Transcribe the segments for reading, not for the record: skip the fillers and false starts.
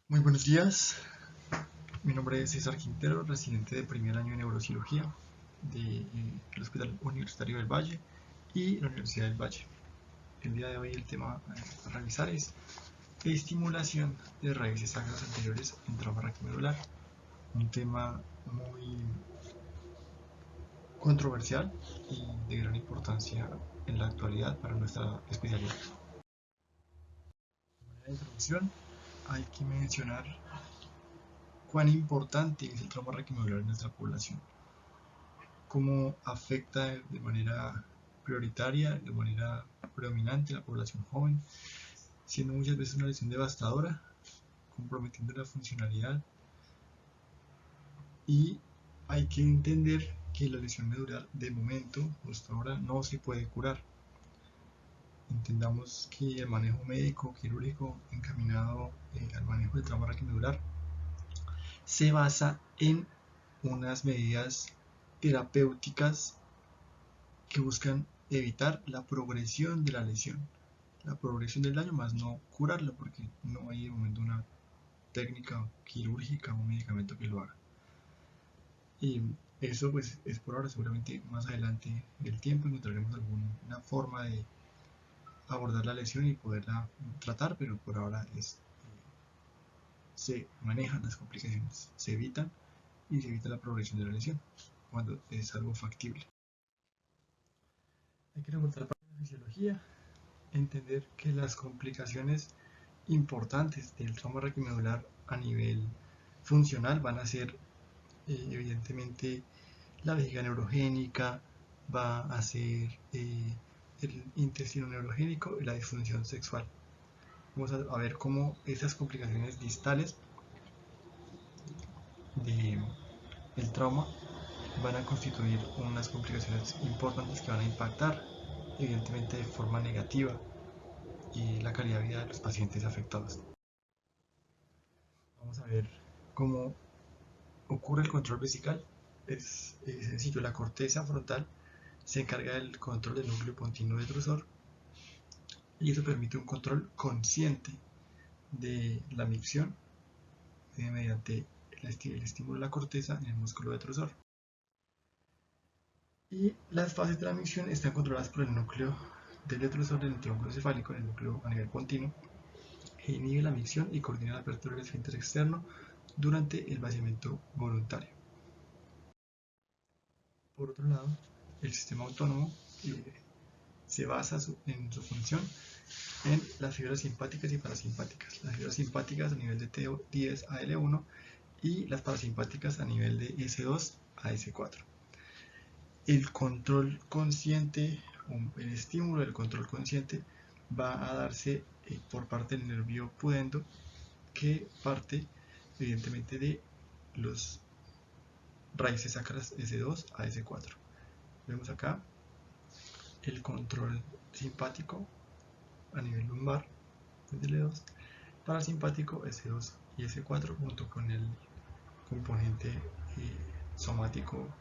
Muy buenos días, mi nombre es César Quintero, residente de primer año de neurocirugía del Hospital Universitario del Valle y la Universidad del Valle. El día de hoy el tema a revisar es estimulación de raíces sacras anteriores en trauma raquimedular, un tema muy controversial y de gran importancia en la actualidad para nuestra especialidad. En la introducción hay que mencionar cuán importante es el trauma raquimedular en nuestra población, cómo afecta de manera prioritaria, de manera predominante a la población joven, siendo muchas veces una lesión devastadora, comprometiendo la funcionalidad. Y hay que entender que la lesión medular de momento, hasta ahora, no se puede curar. Entendamos que el manejo médico quirúrgico encaminado al manejo del trauma raquimedular se basa en unas medidas terapéuticas que buscan evitar la progresión de la lesión, la progresión del daño, más no curarlo, porque no hay de momento una técnica quirúrgica o un medicamento que lo haga. Y eso pues es por ahora. Seguramente más adelante en el tiempo encontraremos alguna forma de abordar la lesión y poderla tratar, pero por ahora se manejan las complicaciones, se evitan y se evita la progresión de la lesión cuando es algo factible. Hay que recordar para la fisiología, entender que las complicaciones importantes del trauma raquimedular a nivel funcional van a ser evidentemente la vejiga neurogénica, va a ser el intestino neurogénico y la disfunción sexual. Vamos a ver cómo esas complicaciones distales del trauma van a constituir unas complicaciones importantes que van a impactar evidentemente de forma negativa la calidad de vida de los pacientes afectados. Vamos a ver cómo ocurre el control vesical. Es sencillo, la corteza frontal se encarga del control del núcleo pontino detrusor y eso permite un control consciente de la micción mediante el estímulo de la corteza en el músculo detrusor. Y las fases de la micción están controladas por el núcleo del detrusor del tronco cefálico, el núcleo a nivel pontino, que inhibe la micción y coordina la apertura del esfínter externo durante el vaciamiento voluntario. Por otro lado, el sistema autónomo se basa en su función en las fibras simpáticas y parasimpáticas. Las fibras simpáticas a nivel de T10 a L1 y las parasimpáticas a nivel de S2 a S4. El control consciente, o el estímulo del control consciente, va a darse por parte del nervio pudendo, que parte evidentemente de los raíces sacras S2 a S4. Vemos acá el control simpático a nivel lumbar desde L2, parasimpático S2 y S4 junto con el componente somático.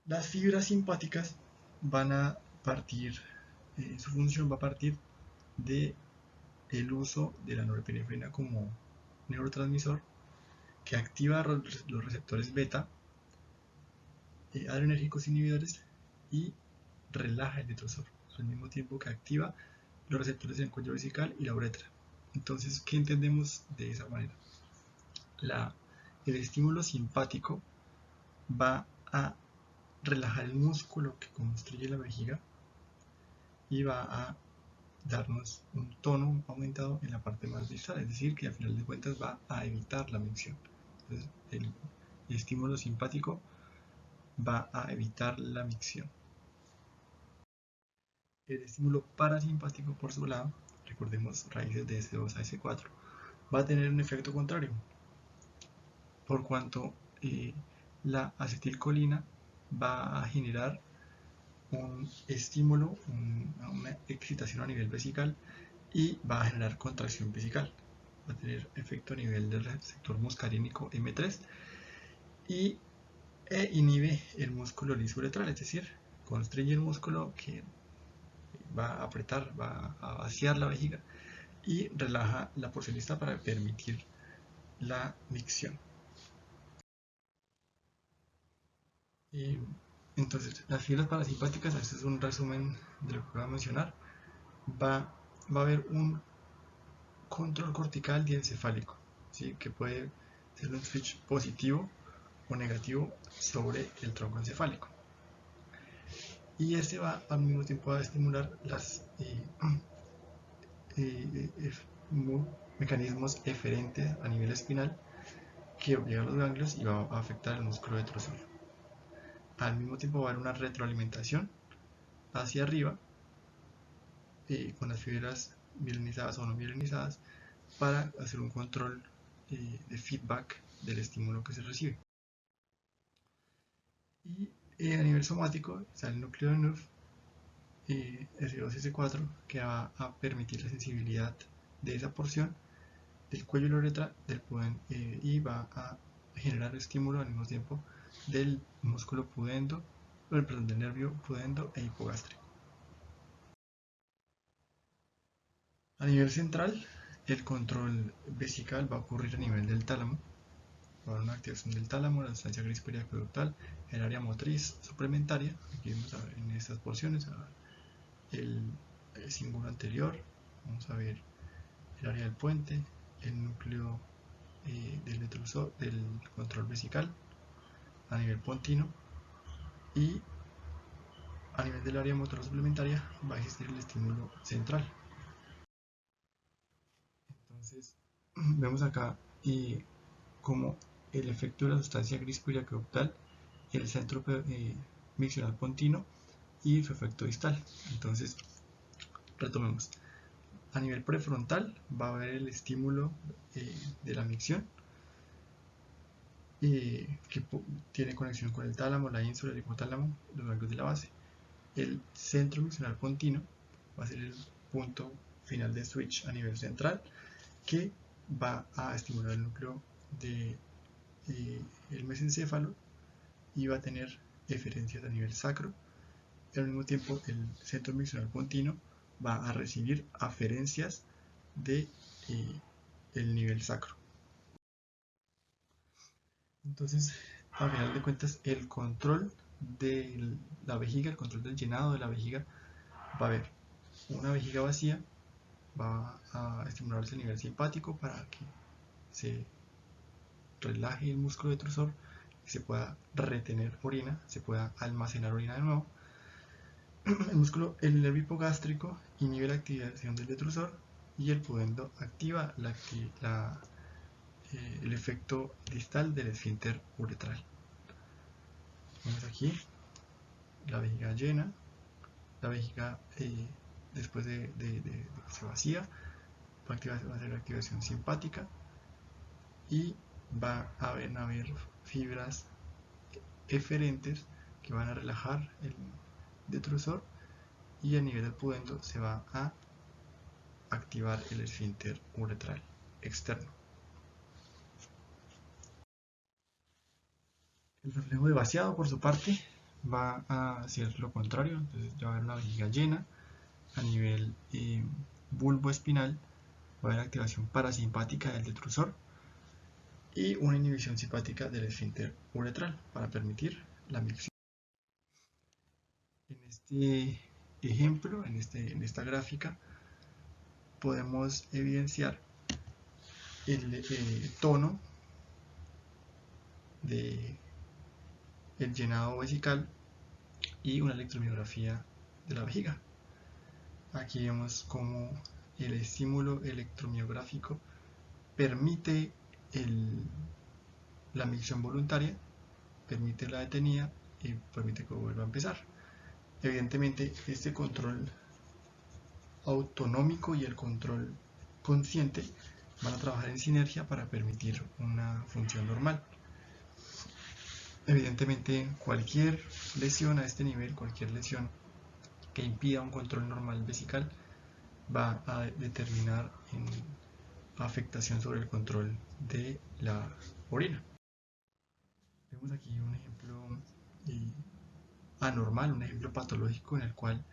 Las fibras simpáticas van a partir, su función va a partir de el uso de la norepinefrina como neurotransmisor que activa los receptores beta, adrenérgicos inhibidores, y relaja el detrusor, al mismo tiempo que activa los receptores del cuello vesical y la uretra. Entonces, ¿qué entendemos de esa manera? El estímulo simpático va a relajar el músculo que construye la vejiga y va a darnos un tono aumentado en la parte más distal, es decir, que al final de cuentas va a evitar la micción. Entonces, el estímulo simpático va a evitar la micción. El estímulo parasimpático, por su lado, recordemos raíces de S2 a S4, va a tener un efecto contrario, por cuanto la acetilcolina va a generar un estímulo, una excitación a nivel vesical y va a generar contracción vesical. Va a tener efecto a nivel del receptor muscarínico M3 y inhibe el músculo liso-uretral, es decir, constriñe el músculo que va a apretar, va a vaciar la vejiga y relaja la porción distal para permitir la micción. Entonces, las fibras parasimpáticas, este es un resumen de lo que voy a mencionar. Va a haber un control cortical diencefálico, ¿sí? Que puede ser un switch positivo o negativo sobre el tronco encefálico. Y este va al mismo tiempo a estimular las mecanismos eferentes a nivel espinal que obligan a los ganglios y va a afectar el músculo detrusor. Al mismo tiempo va a haber una retroalimentación hacia arriba con las fibras mielinizadas o no mielinizadas para hacer un control de feedback del estímulo que se recibe. Y a nivel somático está el núcleo de Neuf S2-S4 que va a permitir la sensibilidad de esa porción del cuello y la uretra y va a generar estímulo al mismo tiempo del músculo pudendo, perdón, del nervio pudendo e hipogástrico. A nivel central, el control vesical va a ocurrir a nivel del tálamo. Va a haber una activación del tálamo, la sustancia gris periaqueductal, el área motriz suplementaria. Aquí vamos a ver en estas porciones el cíngulo anterior, vamos a ver el área del puente, el núcleo del control vesical a nivel pontino, y a nivel del área motora suplementaria va a existir el estímulo central. Entonces vemos acá como el efecto de la sustancia gris periaqueductal, el centro miccional pontino y su efecto distal. Entonces retomemos. A nivel prefrontal va a haber el estímulo de la micción que tiene conexión con el tálamo, la ínsula, el hipotálamo, los ganglios de la base. El centro miccional pontino va a ser el punto final de switch a nivel central que va a estimular el núcleo del mesencéfalo y va a tener eferencias a nivel sacro. Y al mismo tiempo el centro miccional pontino va a recibir aferencias de el nivel sacro. Entonces, a final de cuentas, el control de la vejiga, el control del llenado de la vejiga, va a haber una vejiga vacía, va a estimularse el nivel simpático para que se relaje el músculo detrusor y se pueda retener orina, se pueda almacenar orina de nuevo. El nervio hipogástrico inhibe la activación del detrusor y el pudendo activa el efecto distal del esfínter uretral. Vemos aquí la vejiga llena, la vejiga después de que se vacía, va a hacer activación simpática y va a haber fibras eferentes que van a relajar el detrusor y a nivel del pudendo se va a activar el esfínter uretral externo. El reflejo de vaciado, por su parte, va a hacer lo contrario. Entonces ya va a haber una vejiga llena. A nivel bulbo espinal va a haber activación parasimpática del detrusor y una inhibición simpática del esfínter uretral para permitir la micción. En este ejemplo, en esta gráfica, podemos evidenciar el tono de el llenado vesical y una electromiografía de la vejiga. Aquí vemos cómo el estímulo electromiográfico permite la micción voluntaria, permite la detenida y permite que vuelva a empezar. Evidentemente, este control autonómico y el control consciente van a trabajar en sinergia para permitir una función normal. Evidentemente, cualquier lesión a este nivel, cualquier lesión que impida un control normal vesical, va a determinar en afectación sobre el control de la orina. Vemos aquí un ejemplo anormal, un ejemplo patológico en el cual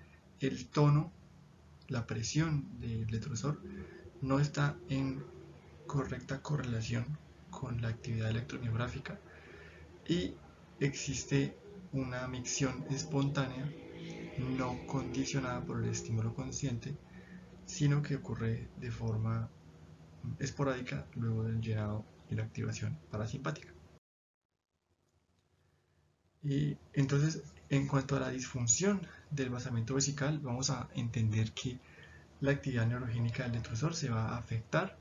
el tono, la presión del detrusor no está en correcta correlación con la actividad electromiográfica y existe una micción espontánea no condicionada por el estímulo consciente, sino que ocurre de forma esporádica luego del llenado y la activación parasimpática. Y entonces, en cuanto a la disfunción del basamento vesical, vamos a entender que la actividad neurogénica del detrusor se va a afectar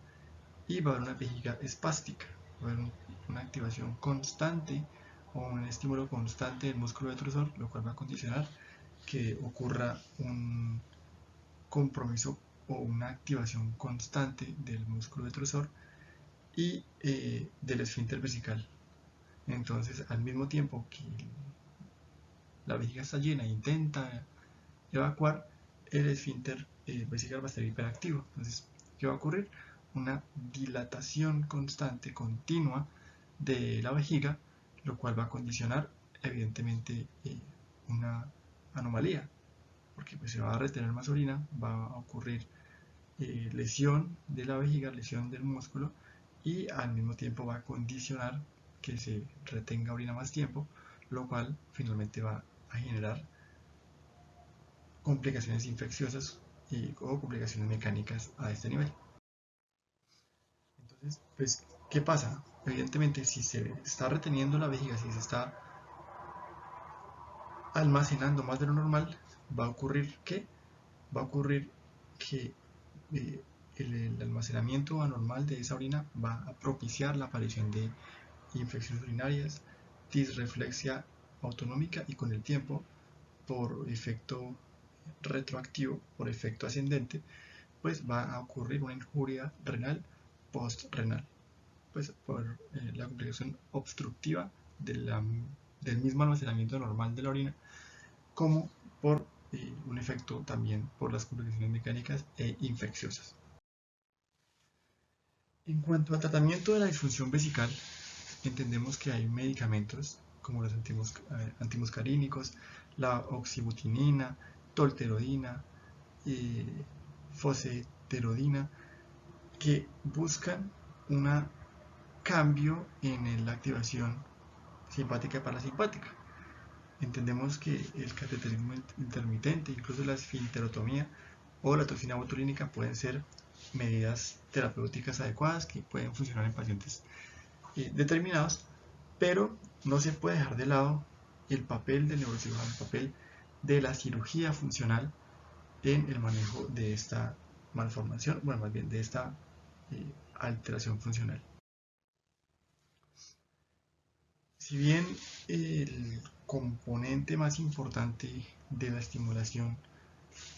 y va a haber una vejiga espástica, va a haber una activación constante o un estímulo constante del músculo detrusor, lo cual va a condicionar que ocurra un compromiso o una activación constante del músculo detrusor y del esfínter vesical. Entonces, al mismo tiempo que la vejiga está llena e intenta evacuar, el esfínter vesical va a estar hiperactivo. Entonces, ¿qué va a ocurrir? Una dilatación constante, continua de la vejiga, lo cual va a condicionar evidentemente una anomalía, porque pues, se va a retener más orina, va a ocurrir lesión de la vejiga, lesión del músculo, y al mismo tiempo va a condicionar que se retenga orina más tiempo, lo cual finalmente va a generar complicaciones infecciosas o complicaciones mecánicas a este nivel. Entonces, pues, ¿qué pasa? Evidentemente, si se está reteniendo la vejiga, si se está almacenando más de lo normal, va a ocurrir que eh, el almacenamiento anormal de esa orina va a propiciar la aparición de infecciones urinarias, disreflexia autonómica y con el tiempo, por efecto retroactivo, por efecto ascendente, pues va a ocurrir una injuria renal postrenal, pues por la complicación obstructiva del mismo almacenamiento normal de la orina, como por un efecto también por las complicaciones mecánicas e infecciosas. En cuanto al tratamiento de la disfunción vesical, entendemos que hay medicamentos como los antimuscarínicos, la oxibutinina, tolterodina, foseterodina, que buscan un cambio en la activación simpática y parasimpática. Entendemos que el cateterismo intermitente, incluso la esfinterotomía o la toxina botulínica pueden ser medidas terapéuticas adecuadas que pueden funcionar en pacientes determinados, pero no se puede dejar de lado el papel del neurocirujano, el papel de la cirugía funcional en el manejo de esta malformación, bueno, más bien de esta alteración funcional. Si bien el componente más importante de la estimulación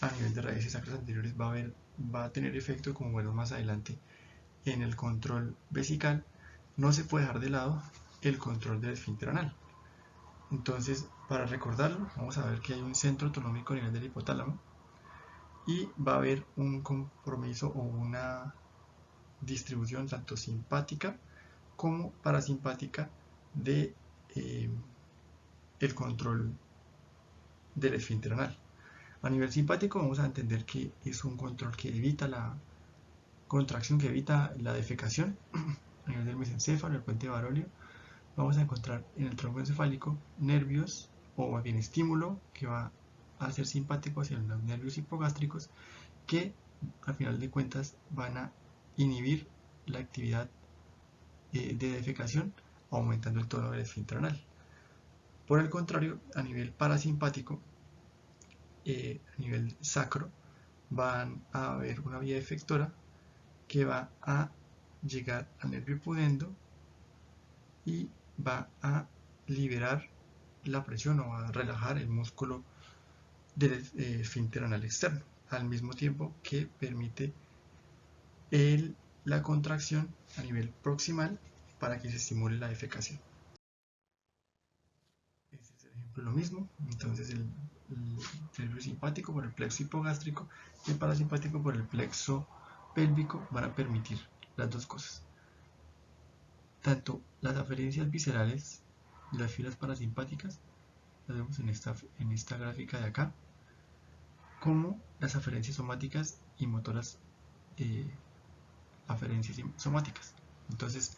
a nivel de raíces sacras anteriores va a tener efecto, como veremos más adelante, en el control vesical, no se puede dejar de lado el control del esfínter anal. Entonces, para recordarlo, vamos a ver que hay un centro autonómico a nivel del hipotálamo y va a haber un compromiso o una distribución tanto simpática como parasimpática de el control del esfínter anal. A nivel simpático vamos a entender que es un control que evita la contracción, que evita la defecación. A nivel del mesencéfalo, el puente baróleo, vamos a encontrar en el tronco encefálico nervios o más bien estímulo que va a ser simpático hacia los nervios hipogástricos que al final de cuentas van a inhibir la actividad de defecación aumentando el tono del esfínter anal. Por el contrario, a nivel parasimpático, a nivel sacro, van a haber una vía efectora que va a llegar al nervio pudendo y va a liberar la presión o a relajar el músculo del esfínter anal externo, al mismo tiempo que permite la contracción a nivel proximal para que se estimule la defecación. Este es el ejemplo, lo mismo. Entonces el nervio simpático por el plexo hipogástrico y el parasimpático por el plexo pélvico van a permitir las dos cosas. Tanto las aferencias viscerales de las fibras parasimpáticas, las vemos en esta gráfica de acá, como las aferencias somáticas y motoras aferencias somáticas. Entonces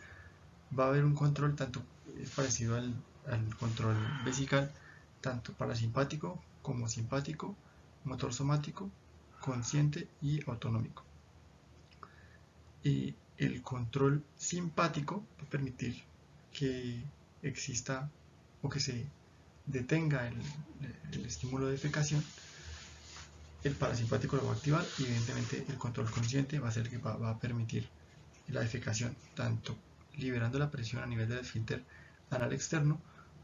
va a haber un control tanto es parecido al control vesical, tanto parasimpático como simpático, motor somático, consciente y autonómico. Y el control simpático va a permitir que exista o que se detenga el estímulo de defecación. El parasimpático lo va a activar y evidentemente el control consciente va a ser el que va a permitir la defecación, tanto liberando la presión a nivel del esfínter anal externo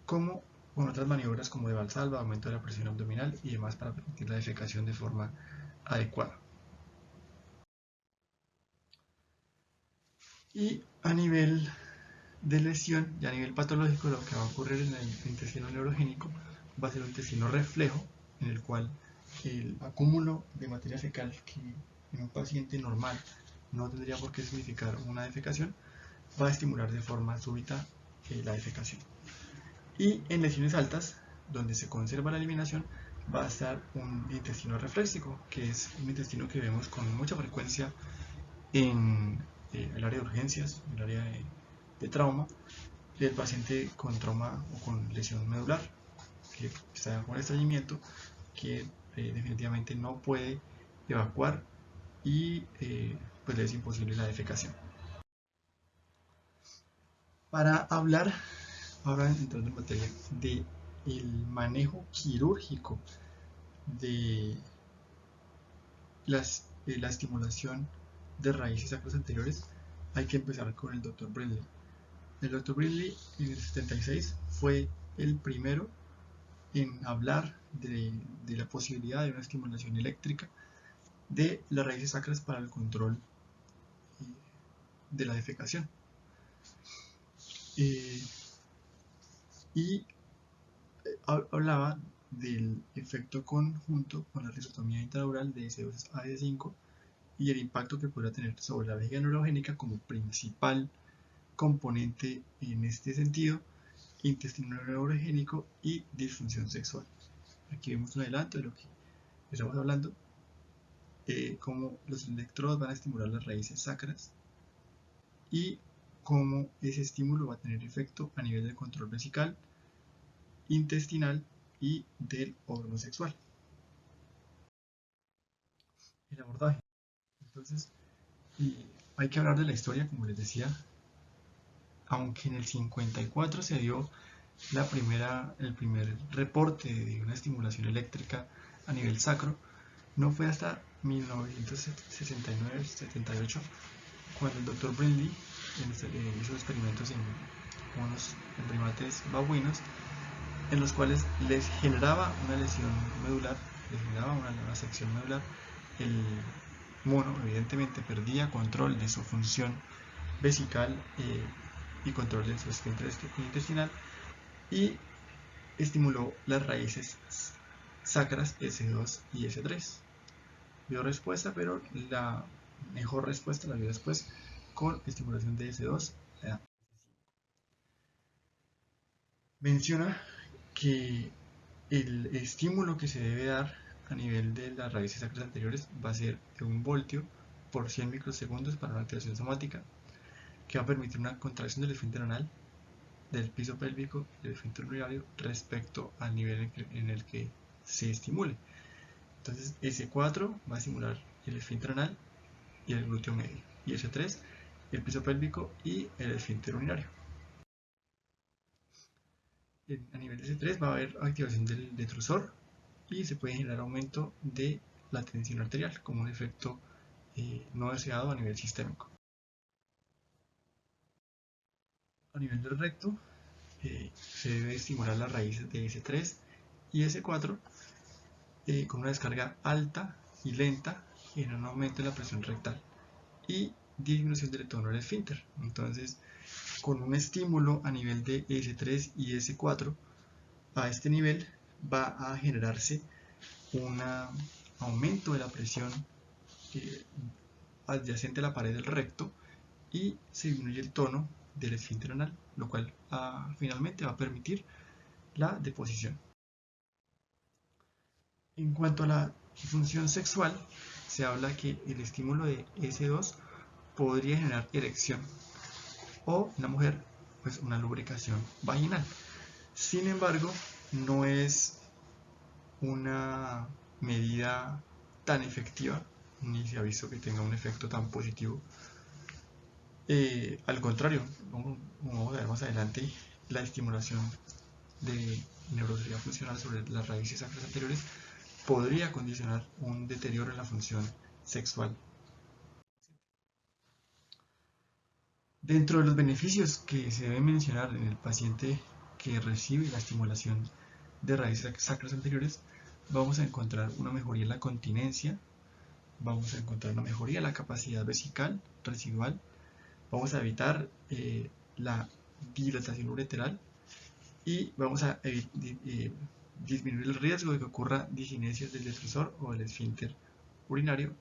como con otras maniobras como de Valsalva, aumento de la presión abdominal y demás para permitir la defecación de forma adecuada. Y a nivel de lesión y a nivel patológico, lo que va a ocurrir en el intestino neurogénico va a ser un intestino reflejo, en el cual el acúmulo de materia fecal que en un paciente normal no tendría por qué significar una defecación, va a estimular de forma súbita la defecación. Y en lesiones altas, donde se conserva la eliminación, va a estar un intestino refléxico, que es un intestino que vemos con mucha frecuencia en el área de urgencias, en el área de trauma, del paciente con trauma o con lesión medular, que está con estreñimiento, que definitivamente no puede evacuar y pues le es imposible la defecación. Para hablar, ahora entrando en materia, de el manejo quirúrgico de la estimulación de raíces sacras anteriores, hay que empezar con el Dr. Brindley. El Dr. Brindley en el 76 fue el primero en hablar de la posibilidad de una estimulación eléctrica de las raíces sacras para el control de la defecación. Y hablaba del efecto conjunto con la rizotomía intradural de S2 a S5 y el impacto que podría tener sobre la vejiga neurogénica como principal componente en este sentido, intestino neurogénico y disfunción sexual. Aquí vemos un adelanto de lo que estamos hablando, cómo los electrodos van a estimular las raíces sacras y cómo ese estímulo va a tener efecto a nivel del control vesical, intestinal y del órgano sexual. El abordaje. Entonces, hay que hablar de la historia, como les decía, aunque en el 54 se dio el primer reporte de una estimulación eléctrica a nivel sacro, no fue hasta 1969-78 cuando el Dr. Brindley hizo experimentos en primates babuinos en los cuales les generaba una lesión medular, les generaba una sección medular. El mono evidentemente perdía control de su función vesical y control de su esfínter intestinal y estimuló las raíces sacras S2 y S3. Dio respuesta, pero la mejor respuesta la dio después con estimulación de S2 a S5. Menciona que el estímulo que se debe dar a nivel de las raíces sacras anteriores va a ser de 1 voltio por 100 microsegundos para una activación somática, que va a permitir una contracción del esfínter anal, del piso pélvico y del esfínter urinario respecto al nivel en el que se estimule. Entonces S4 va a estimular el esfínter anal y el glúteo medio, y S3 el piso pélvico y el esfínter urinario. A nivel de S3 va a haber activación del detrusor y se puede generar aumento de la tensión arterial como un efecto no deseado a nivel sistémico. A nivel del recto se debe estimular las raíces de S3 y S4 con una descarga alta y lenta, en un aumento de la presión rectal y disminución del tono del esfínter. Entonces, con un estímulo a nivel de S3 y S4, a este nivel va a generarse un aumento de la presión adyacente a la pared del recto y se disminuye el tono del esfínter anal, lo cual finalmente va a permitir la deposición. En cuanto a la función sexual, se habla que el estímulo de S2 podría generar erección, o en la mujer pues una lubricación vaginal. Sin embargo, no es una medida tan efectiva, ni se ha visto que tenga un efecto tan positivo. Al contrario, como vamos a ver más adelante, la estimulación de neurología funcional sobre las raíces sacras anteriores podría condicionar un deterioro en la función sexual. Dentro de los beneficios que se deben mencionar en el paciente que recibe la estimulación de raíces sacras anteriores, vamos a encontrar una mejoría en la continencia, vamos a encontrar una mejoría en la capacidad vesical residual, vamos a evitar la dilatación ureteral y vamos a disminuir el riesgo de que ocurra discinesias del detrusor o del esfínter urinario,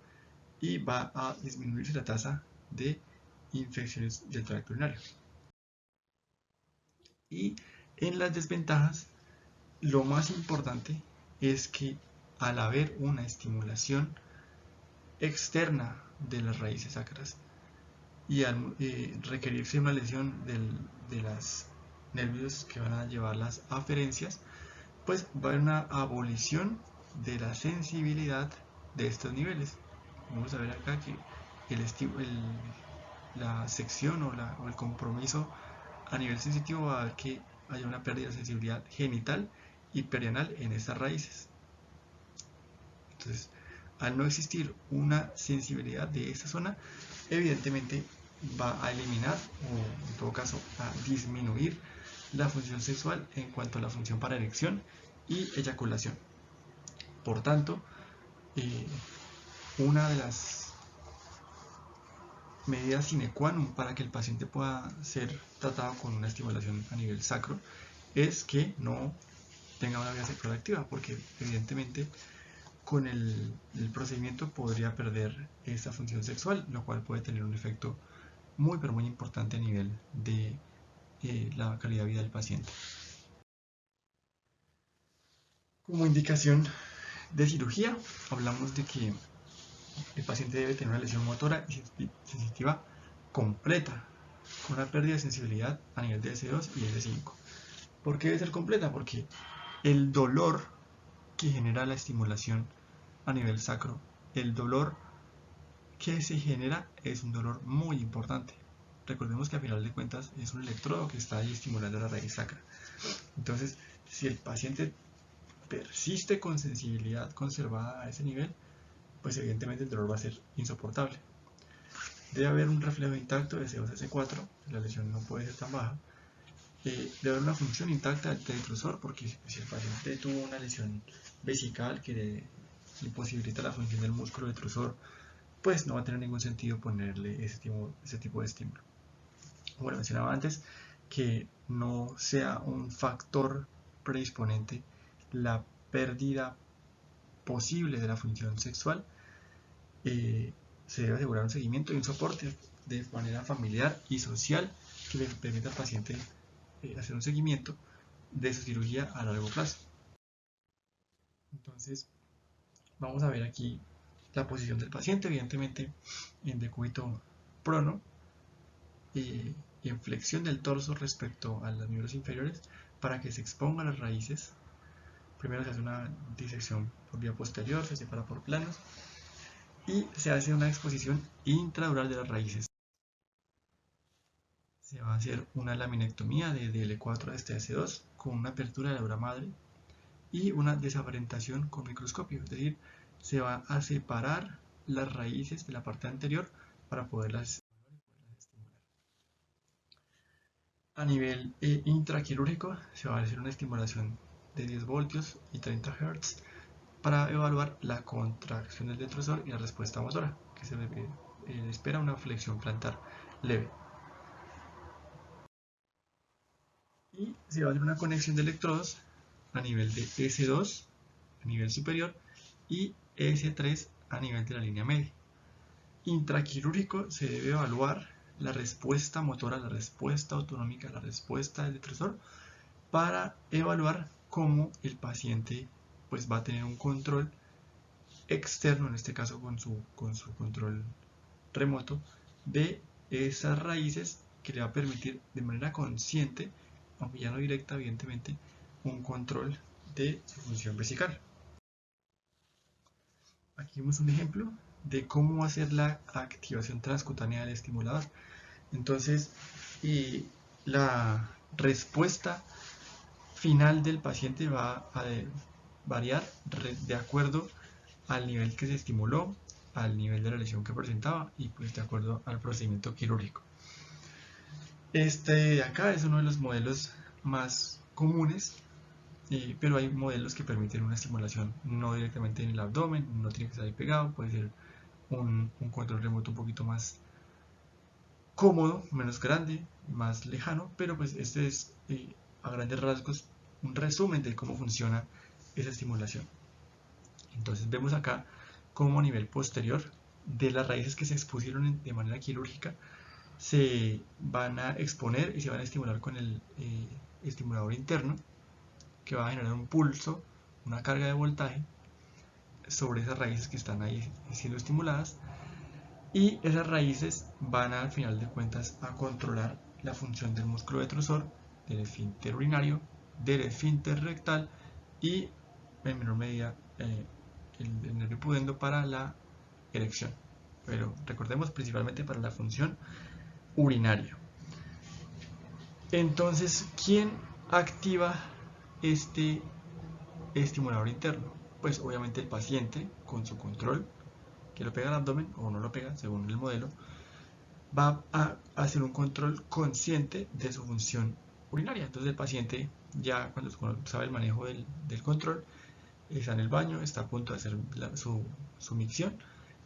y va a disminuirse la tasa de infecciones del tracto urinario. Y en las desventajas, lo más importante es que al haber una estimulación externa de las raíces sacras y al requerirse una lesión de los nervios que van a llevar las aferencias, pues va a haber una abolición de la sensibilidad de estos niveles. Vamos a ver acá que la sección o el compromiso a nivel sensitivo va a haber que haya una pérdida de sensibilidad genital y perianal en estas raíces. Entonces, al no existir una sensibilidad de esta zona, evidentemente va a eliminar, o en todo caso a disminuir la función sexual en cuanto a la función para erección y eyaculación. Por tanto, una de las medidas sine qua non para que el paciente pueda ser tratado con una estimulación a nivel sacro es que no tenga una vida sexual activa, porque evidentemente con el procedimiento podría perder esa función sexual, lo cual puede tener un efecto muy pero muy importante a nivel de la calidad de vida del paciente. Como indicación de cirugía, hablamos de que el paciente debe tener una lesión motora y sensitiva completa, con una pérdida de sensibilidad a nivel de S2 y S5. ¿Por qué debe ser completa? Porque el dolor que genera la estimulación a nivel sacro, el dolor que se genera es un dolor muy importante. Recordemos que a final de cuentas es un electrodo que está ahí estimulando la raíz sacra. Entonces, si el paciente persiste con sensibilidad conservada a ese nivel, pues evidentemente el dolor va a ser insoportable. Debe haber un reflejo intacto de S2-S4, la lesión no puede ser tan baja. Debe haber una función intacta del detrusor, porque si el paciente tuvo una lesión vesical que le imposibilita la función del músculo detrusor, pues no va a tener ningún sentido ponerle ese tipo de estímulo. Bueno, mencionaba antes que no sea un factor predisponente la pérdida posible de la función sexual. Se debe asegurar un seguimiento y un soporte de manera familiar y social que le permita al paciente hacer un seguimiento de su cirugía a largo plazo. Entonces, vamos a ver aquí la posición del paciente, evidentemente en decúbito prono y en flexión del torso respecto a los miembros inferiores para que se expongan las raíces. Primero se hace una disección por vía posterior, se separa por planos y se hace una exposición intradural de las raíces. Se va a hacer una laminectomía de DL4 a STS2 con una apertura de la dura madre y una desaparentación con microscopio, es decir, se va a separar las raíces de la parte anterior para poderlas estimular. A nivel intraquirúrgico se va a hacer una estimulación de 10 voltios y 30 Hz para evaluar la contracción del detrusor y la respuesta motora, que se espera una flexión plantar leve. Y se va a hacer una conexión de electrodos a nivel de S2 a nivel superior y S3 a nivel de la línea media. Intraquirúrgico se debe evaluar la respuesta motora, la respuesta autonómica, la respuesta del detrusor para evaluar cómo el paciente pues va a tener un control externo, en este caso con su control remoto, de esas raíces que le va a permitir de manera consciente, aunque ya no directa evidentemente, un control de su función vesical. Aquí vemos un ejemplo de cómo hacer la activación transcutánea del estimulador. Entonces, la respuesta final del paciente va a variar de acuerdo al nivel que se estimuló, al nivel de la lesión que presentaba y pues de acuerdo al procedimiento quirúrgico. Este de acá es uno de los modelos más comunes, pero hay modelos que permiten una estimulación no directamente en el abdomen, no tiene que estar ahí pegado, puede ser un control remoto un poquito más cómodo, menos grande, más lejano, pero pues este es a grandes rasgos un resumen de cómo funciona esa estimulación. Entonces vemos acá cómo a nivel posterior de las raíces que se expusieron de manera quirúrgica se van a exponer y se van a estimular con el estimulador interno, que va a generar un pulso, una carga de voltaje sobre esas raíces que están ahí siendo estimuladas, y esas raíces van al final de cuentas a controlar la función del músculo detrusor, del esfínter urinario, del esfínter rectal y en menor medida el nervio pudendo para la erección, pero recordemos principalmente para la función urinaria. Entonces, ¿quién activa este estimulador interno? Pues obviamente el paciente con su control, que lo pega al abdomen o no lo pega según el modelo, va a hacer un control consciente de su función urinaria. Entonces el paciente ya cuando sabe el manejo del control, está en el baño, está a punto de hacer su micción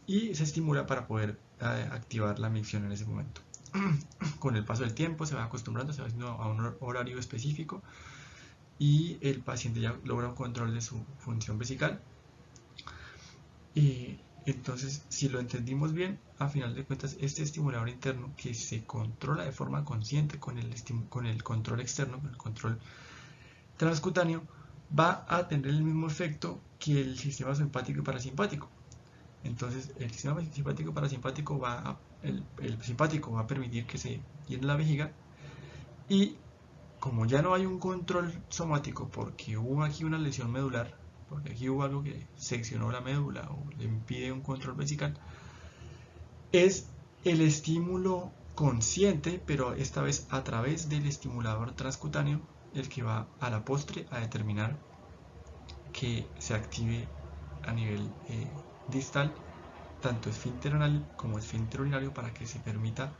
y se estimula para poder activar la micción en ese momento. Con el paso del tiempo se va acostumbrando, se va haciendo a un horario específico y el paciente ya logra un control de su función vesical. Y entonces, si lo entendimos bien, a final de cuentas, este estimulador interno que se controla de forma consciente con el control externo, con el control transcutáneo, va a tener el mismo efecto que el sistema simpático y parasimpático. Entonces, el sistema simpático y parasimpático el simpático va a permitir que se llene la vejiga, y como ya no hay un control somático porque hubo aquí una lesión medular, porque aquí hubo algo que seccionó la médula o le impide un control vesical, es el estímulo consciente, pero esta vez a través del estimulador transcutáneo, el que va a la postre a determinar que se active a nivel distal tanto esfínter anal como esfínter urinario para que se permita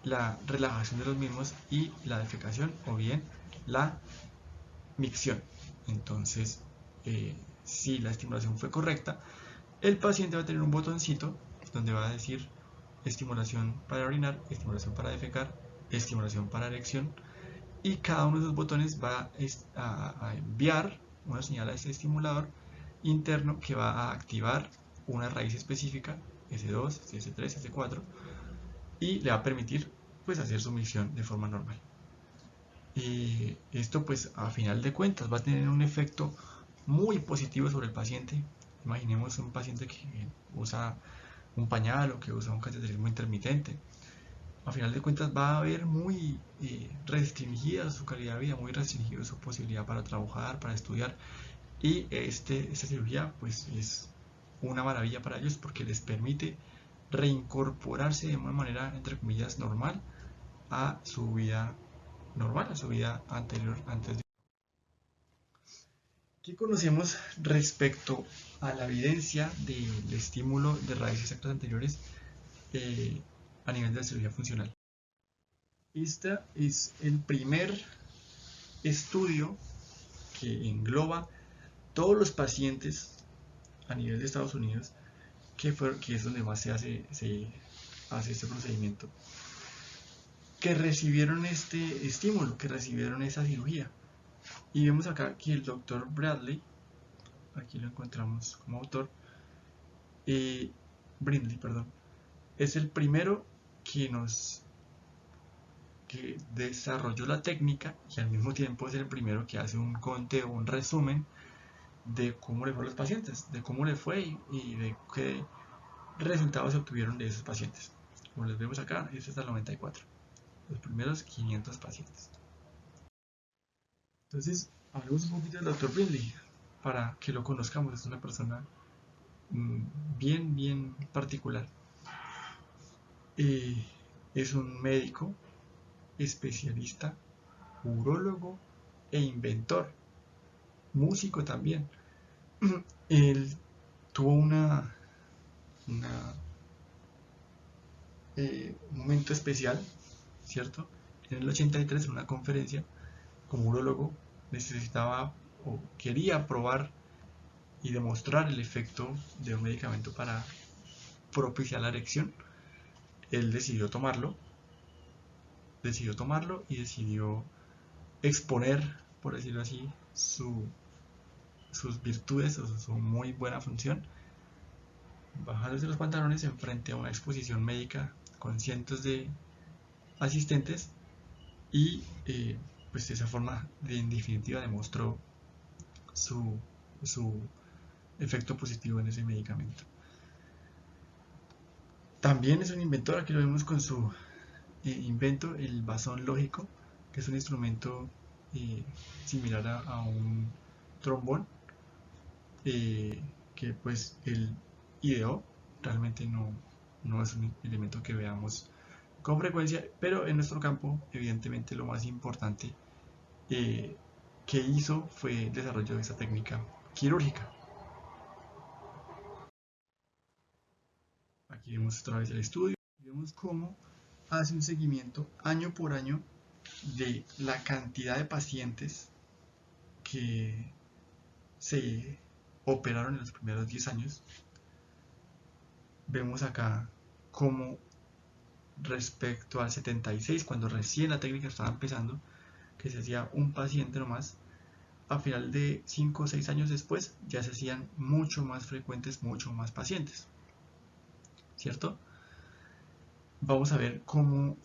la relajación de los mismos y la defecación o bien la micción. Entonces, si la estimulación fue correcta, el paciente va a tener un botoncito donde va a decir estimulación para orinar, estimulación para defecar, estimulación para erección, y cada uno de esos botones va a enviar una señal a este estimulador interno que va a activar una raíz específica, S2, S3, S4, y le va a permitir pues hacer su micción de forma normal. Y esto pues a final de cuentas va a tener un efecto muy positivo sobre el paciente. Imaginemos un paciente que usa un pañal o que usa un cateterismo intermitente. A final de cuentas va a ver muy restringida su calidad de vida, muy restringida su posibilidad para trabajar, para estudiar, y esta cirugía pues es una maravilla para ellos porque les permite reincorporarse de una manera entre comillas normal a su vida normal, a su vida anterior antes de... ¿Qué conocemos respecto a la evidencia del estímulo de raíces sacras anteriores a nivel de la cirugía funcional? Este es el primer estudio que engloba todos los pacientes a nivel de Estados Unidos, que es donde más se hace este procedimiento, que recibieron este estímulo, que recibieron esa cirugía. Y vemos acá que el doctor Bradley, aquí lo encontramos como autor, Brindley, perdón, es el primero que desarrolló la técnica y al mismo tiempo es el primero que hace un conteo, un resumen de cómo le fue a los pacientes, de cómo le fue y de qué resultados se obtuvieron de esos pacientes. Como les vemos acá, este es hasta el 94. Los primeros 500 pacientes. Entonces, hablemos un poquito del Dr. Brindley para que lo conozcamos. Es una persona bien particular. Es un médico, especialista, urólogo e inventor, músico también. Él tuvo un momento especial, ¿cierto? En el 83, en una conferencia, como urólogo, necesitaba o quería probar y demostrar el efecto de un medicamento para propiciar la erección. Él decidió tomarlo y decidió exponer, por decirlo así, sus virtudes o su muy buena función, bajándose los pantalones en frente a una exposición médica con cientos de asistentes y pues de esa forma en definitiva demostró su efecto positivo en ese medicamento. También es un inventor, aquí lo vemos con su invento, el bastón lógico, que es un instrumento similar a un trombón, que pues él ideó. Realmente no es un elemento que veamos con frecuencia, pero en nuestro campo evidentemente lo más importante que hizo fue el desarrollo de esa técnica quirúrgica. Aquí vemos otra vez el estudio, vemos cómo hace un seguimiento año por año de la cantidad de pacientes que se operaron en los primeros 10 años. Vemos acá cómo respecto al 76, cuando recién la técnica estaba empezando, que se hacía un paciente nomás, a final de 5 o 6 años después ya se hacían mucho más frecuentes, mucho más pacientes, ¿cierto? Vamos a ver cómo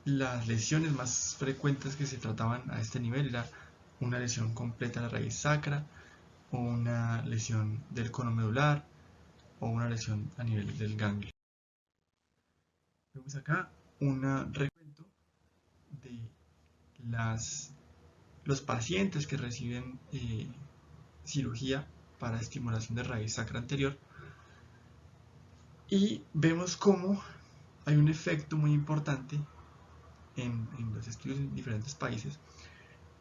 las lesiones más frecuentes que se trataban a este nivel era una lesión completa de la raíz sacra, o una lesión del cono medular, o una lesión a nivel del ganglio. Vemos acá un recuento de los pacientes que reciben cirugía para estimulación de raíz sacra anterior, y vemos cómo hay un efecto muy importante en los estudios en diferentes países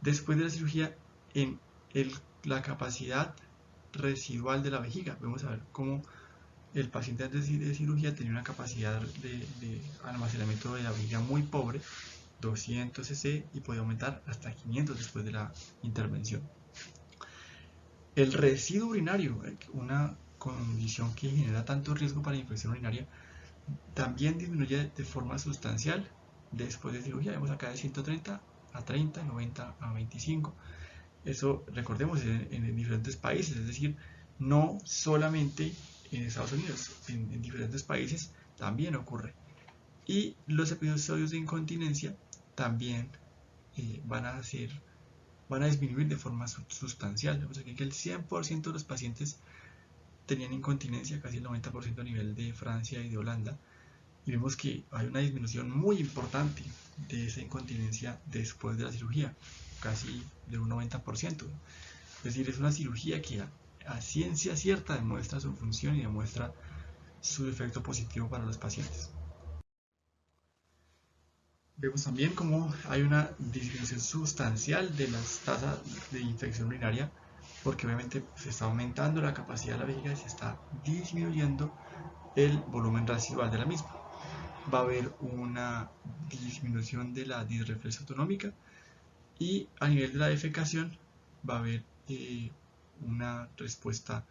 después de la cirugía en la capacidad residual de la vejiga. Vamos a ver cómo el paciente antes de cirugía tenía una capacidad de almacenamiento de la vejiga muy pobre, 200 cc, y podía aumentar hasta 500 después de la intervención. El residuo urinario, una condición que genera tanto riesgo para la infección urinaria, también disminuye de forma sustancial después de cirugía. Vemos acá de 130 a 30, 90 a 25. Eso, recordemos, en diferentes países, es decir, no solamente en Estados Unidos, en diferentes países también ocurre. Y los episodios de incontinencia también van a disminuir de forma sustancial. Vemos aquí que el 100% de los pacientes tenían incontinencia, casi el 90% a nivel de Francia y de Holanda, y vemos que hay una disminución muy importante de esa incontinencia después de la cirugía, casi de un 90%. Es decir, es una cirugía que a ciencia cierta demuestra su función y demuestra su efecto positivo para los pacientes. Vemos también cómo hay una disminución sustancial de las tasas de infección urinaria, porque obviamente se está aumentando la capacidad de la vejiga y se está disminuyendo el volumen residual de la misma. Va a haber una disminución de la disreflexia autonómica, y a nivel de la defecación va a haber una respuesta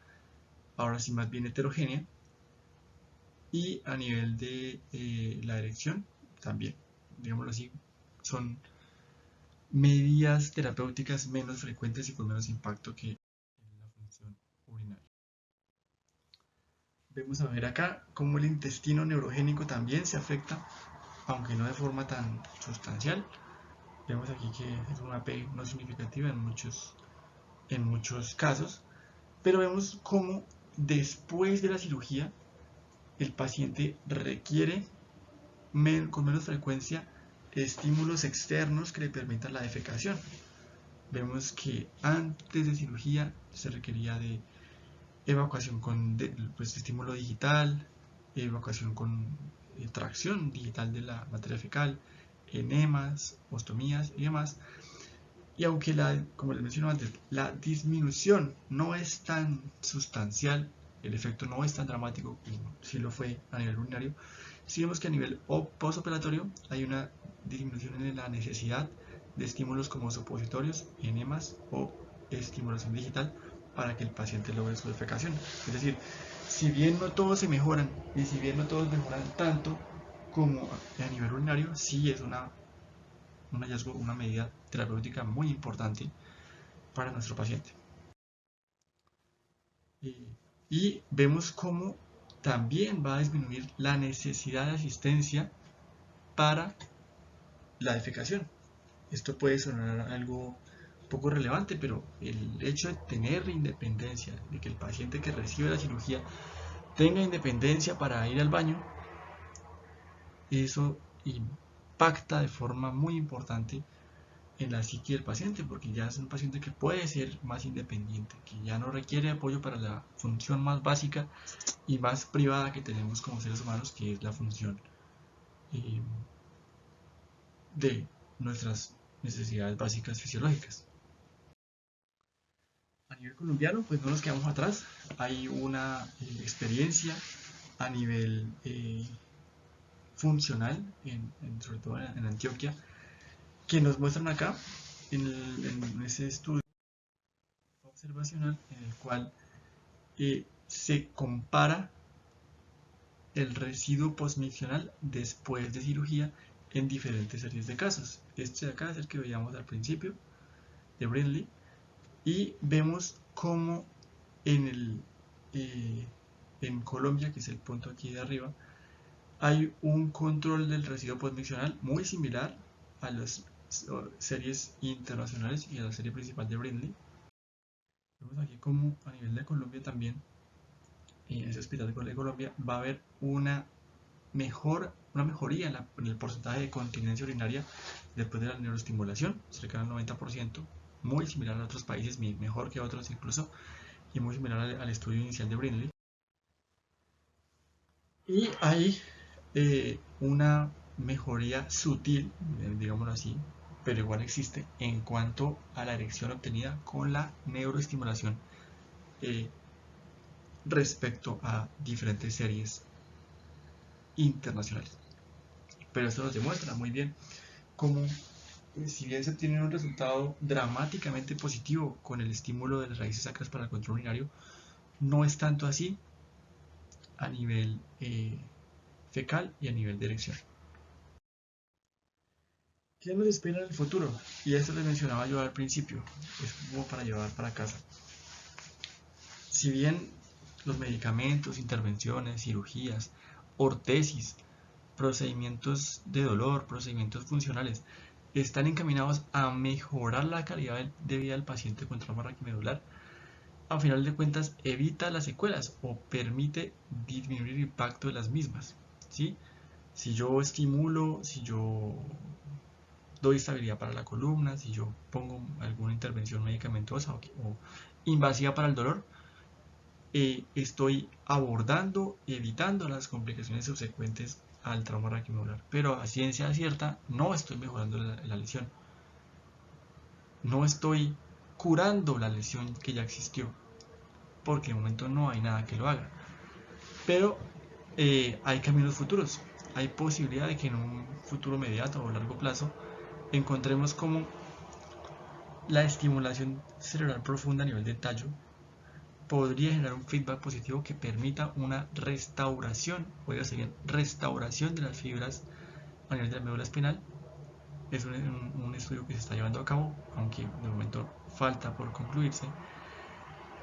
ahora sí más bien heterogénea, y a nivel de la erección también, digámoslo así, son medidas terapéuticas menos frecuentes y con menos impacto que en la función urinaria. Vemos a ver acá cómo el intestino neurogénico también se afecta, aunque no de forma tan sustancial. Vemos aquí que es una P no significativa en muchos casos, pero vemos cómo después de la cirugía el paciente requiere con menos frecuencia estímulos externos que le permitan la defecación. Vemos que antes de cirugía se requería de evacuación con estímulo digital, evacuación con tracción digital de la materia fecal, enemas, ostomías y demás. Y aunque, como les mencioné antes, la disminución no es tan sustancial, el efecto no es tan dramático como si lo fue a nivel urinario, sí vemos que a nivel postoperatorio hay una disminución en la necesidad de estímulos como supositorios, enemas o estimulación digital para que el paciente logre su defecación. Es decir, si bien no todos se mejoran y si bien no todos mejoran tanto como a nivel urinario, sí es un hallazgo, una medida terapéutica muy importante para nuestro paciente. Y vemos cómo también va a disminuir la necesidad de asistencia para la defecación. Esto puede sonar algo poco relevante, pero el hecho de tener independencia, de que el paciente que recibe la cirugía tenga independencia para ir al baño, eso impacta de forma muy importante en la psique del paciente, porque ya es un paciente que puede ser más independiente, que ya no requiere apoyo para la función más básica y más privada que tenemos como seres humanos, que es la función de nuestras necesidades básicas fisiológicas. A nivel colombiano, pues no nos quedamos atrás. Hay una experiencia a nivel funcional, sobre todo en Antioquia, que nos muestran acá en ese estudio observacional en el cual se compara el residuo postmiccional después de cirugía en diferentes series de casos. Este de acá es el que veíamos al principio, de Brindley, y vemos cómo en Colombia, que es el punto aquí de arriba, hay un control del residuo postmiccional muy similar a las series internacionales y a la serie principal de Brindley. Vemos aquí como a nivel de Colombia también, en ese hospital de Colombia, va a haber una mejoría en el porcentaje de continencia urinaria después de la neuroestimulación, cerca del 90%, muy similar a otros países, mejor que otros incluso, y muy similar al estudio inicial de Brindley. Y hay una mejoría sutil, digámoslo así, pero igual existe en cuanto a la erección obtenida con la neuroestimulación respecto a diferentes series internacionales. Pero esto nos demuestra muy bien cómo, si bien se obtiene un resultado dramáticamente positivo con el estímulo de las raíces sacras para el control urinario, no es tanto así a nivel fecal y a nivel de erección. ¿Qué nos espera en el futuro? Y esto les mencionaba yo al principio, es como para llevar para casa. Si bien los medicamentos, intervenciones, cirugías, ortesis, procedimientos de dolor, procedimientos funcionales, están encaminados a mejorar la calidad de vida del paciente con trauma raquimedular, a final de cuentas evita las secuelas o permite disminuir el impacto de las mismas, ¿sí? Si yo estimulo, si yo doy estabilidad para la columna, si yo pongo alguna intervención medicamentosa o invasiva para el dolor, estoy abordando y evitando las complicaciones subsecuentes al trauma raquimedular. Pero a ciencia cierta no estoy mejorando la lesión. No estoy curando la lesión que ya existió, porque en el momento no hay nada que lo haga. Pero hay caminos futuros. Hay posibilidad de que en un futuro inmediato o largo plazo encontremos como la estimulación cerebral profunda a nivel de tallo podría generar un feedback positivo que permita una restauración, restauración de las fibras a nivel de la médula espinal. Es un estudio que se está llevando a cabo, aunque de momento falta por concluirse.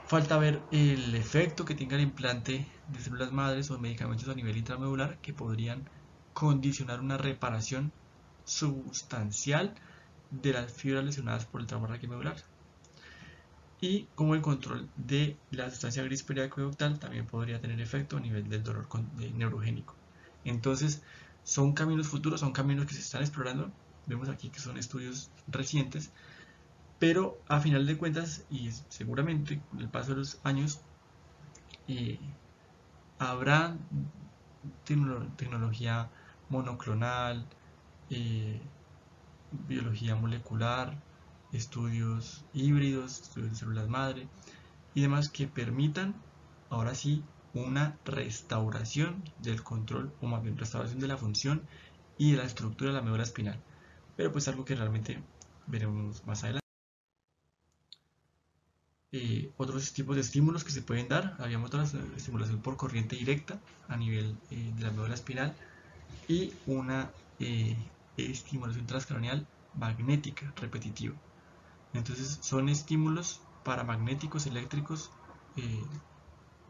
Falta ver el efecto que tenga el implante de células madres o medicamentos a nivel intramedular que podrían condicionar una reparación sustancial de las fibras lesionadas por el trauma raquimedular. y como el control de la sustancia gris periaqueductal también podría tener efecto a nivel del dolor neurogénico. Entonces, son caminos futuros, son caminos que se están explorando. Vemos aquí que son estudios recientes, pero a final de cuentas, y seguramente con el paso de los años, habrá tecnología monoclonal, eh, biología molecular, estudios híbridos, estudios de células madre y demás que permitan, ahora sí, una restauración del control, o más bien restauración de la función y de la estructura de la médula espinal. Pero pues algo que realmente veremos más adelante. Otros tipos de estímulos que se pueden dar, habíamos la estimulación por corriente directa a nivel de la médula espinal y una estimulación transcraneal magnética repetitiva. Entonces son estímulos paramagnéticos, eléctricos eh,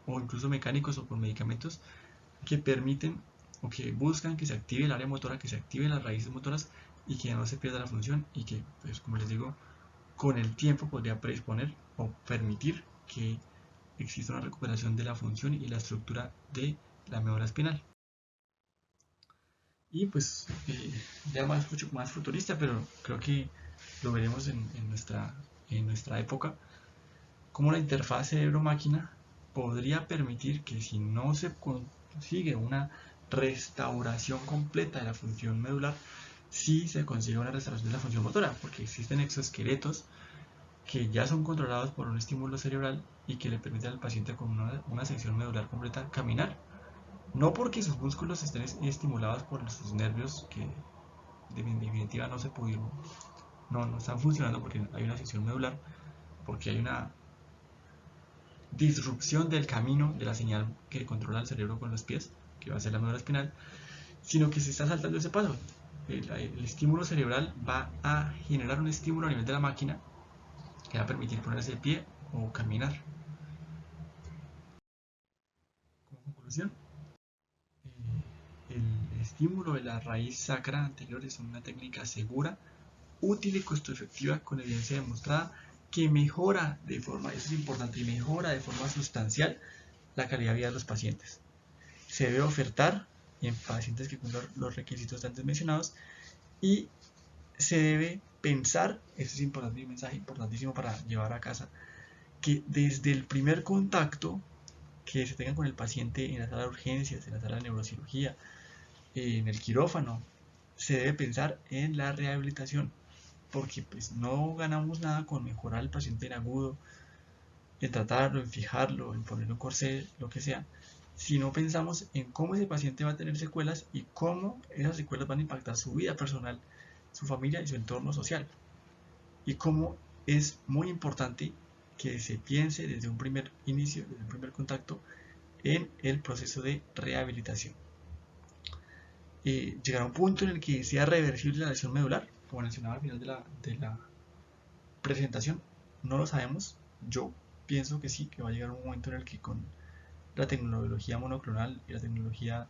o incluso mecánicos o por medicamentos que permiten o que buscan que se active el área motora, que se activen las raíces motoras y que no se pierda la función y que, pues, como les digo, con el tiempo podría predisponer o permitir que exista una recuperación de la función y la estructura de la médula espinal. Y pues ya mucho más futurista, pero creo que lo veremos en nuestra época, como la interfaz cerebro-máquina podría permitir que si no se consigue una restauración completa de la función medular, sí se consigue una restauración de la función motora, porque existen exoesqueletos que ya son controlados por un estímulo cerebral y que le permiten al paciente con una sección medular completa caminar. No porque sus músculos estén estimulados por sus nervios que en definitiva no se pudieron, no están funcionando porque hay una sección medular, porque hay una disrupción del camino de la señal que controla el cerebro con los pies, que va a ser la médula espinal, sino que se está saltando ese paso. El estímulo cerebral va a generar un estímulo a nivel de la máquina que va a permitir ponerse de pie o caminar. Como conclusión, el estímulo de la raíz sacra anterior es una técnica segura, útil y costo efectiva con evidencia demostrada que mejora de forma, eso es importante, mejora de forma sustancial la calidad de vida de los pacientes. Se debe ofertar en pacientes que cumplan los requisitos antes mencionados y se debe pensar, eso es importante, un mensaje importantísimo para llevar a casa, que desde el primer contacto que se tenga con el paciente en la sala de urgencias, en la sala de neurocirugía, en el quirófano, se debe pensar en la rehabilitación, porque pues no ganamos nada con mejorar al paciente en agudo, en tratarlo, en fijarlo, en ponerle un corsé, lo que sea, si no pensamos en cómo ese paciente va a tener secuelas y cómo esas secuelas van a impactar su vida personal, su familia y su entorno social. Y cómo es muy importante que se piense desde un primer inicio, desde un primer contacto, en el proceso de rehabilitación. Llegará un punto en el que sea reversible la lesión medular, como mencionaba al final de la presentación, no lo sabemos. Yo pienso que sí, que va a llegar un momento en el que con la tecnología monoclonal y la tecnología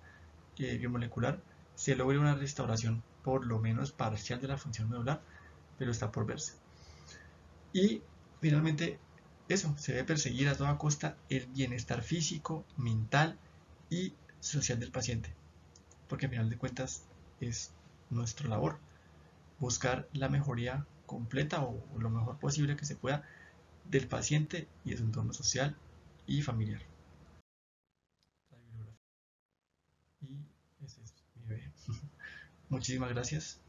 biomolecular se logre una restauración por lo menos parcial de la función medular, pero está por verse. Y finalmente, eso, se debe perseguir a toda costa el bienestar físico, mental y social del paciente, porque al final de cuentas es nuestra labor buscar la mejoría completa o lo mejor posible que se pueda del paciente y de su entorno social y familiar. Y ese es mi bebé. Muchísimas gracias.